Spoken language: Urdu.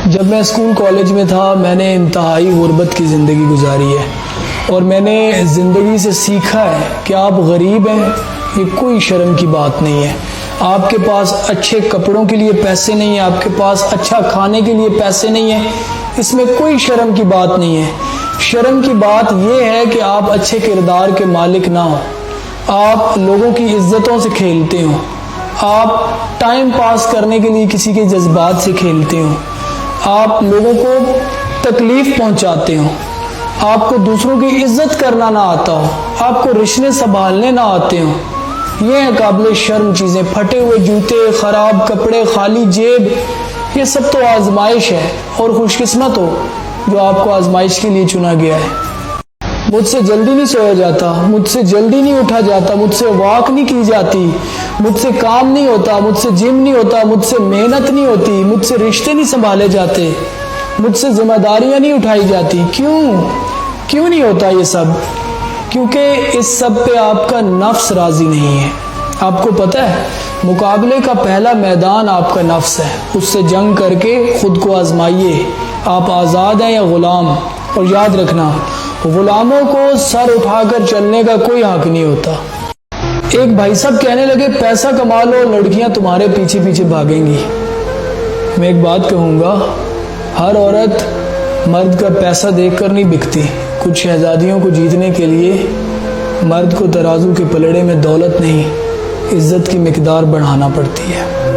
جب میں اسکول کالج میں تھا میں نے انتہائی غربت کی زندگی گزاری ہے، اور میں نے زندگی سے سیکھا ہے کہ آپ غریب ہیں یہ کوئی شرم کی بات نہیں ہے۔ آپ کے پاس اچھے کپڑوں کے لیے پیسے نہیں ہیں، آپ کے پاس اچھا کھانے کے لیے پیسے نہیں ہیں، اس میں کوئی شرم کی بات نہیں ہے۔ شرم کی بات یہ ہے کہ آپ اچھے کردار کے مالک نہ ہوں، آپ لوگوں کی عزتوں سے کھیلتے ہوں، آپ ٹائم پاس کرنے کے لیے کسی کے جذبات سے کھیلتے ہوں، آپ لوگوں کو تکلیف پہنچاتے ہوں، آپ کو دوسروں کی عزت کرنا نہ آتا ہو، آپ کو رشتے سنبھالنے نہ آتے ہوں۔ یہ ہیں قابل شرم چیزیں، پھٹے ہوئے جوتے، خراب کپڑے، خالی جیب، یہ سب تو آزمائش ہے، اور خوش قسمت ہو جو آپ کو آزمائش کے لیے چنا گیا ہے۔ مجھ سے جلدی نہیں سویا جاتا، مجھ سے جلدی نہیں اٹھا جاتا، مجھ سے واک نہیں کی جاتی، مجھ سے کام نہیں ہوتا، مجھ سے جم نہیں ہوتا، مجھ سے محنت نہیں ہوتی، مجھ سے رشتے نہیں سنبھالے جاتے، مجھ سے ذمہ داریاں نہیں اٹھائی جاتی۔ کیوں نہیں ہوتا یہ سب؟ کیونکہ اس سب پہ آپ کا نفس راضی نہیں ہے۔ آپ کو پتہ ہے مقابلے کا پہلا میدان آپ کا نفس ہے، اس سے جنگ کر کے خود کو آزمائیے، آپ آزاد ہیں یا غلام۔ اور یاد رکھنا، غلاموں کو سر اٹھا کر چلنے کا کوئی حق نہیں ہوتا۔ ایک بھائی صاحب کہنے لگے پیسہ کما لو، لڑکیاں تمہارے پیچھے پیچھے بھاگیں گی۔ میں ایک بات کہوں گا، ہر عورت مرد کا پیسہ دیکھ کر نہیں بکتی۔ کچھ شہزادیوں کو جیتنے کے لیے مرد کو ترازو کے پلڑے میں دولت نہیں، عزت کی مقدار بڑھانا پڑتی ہے۔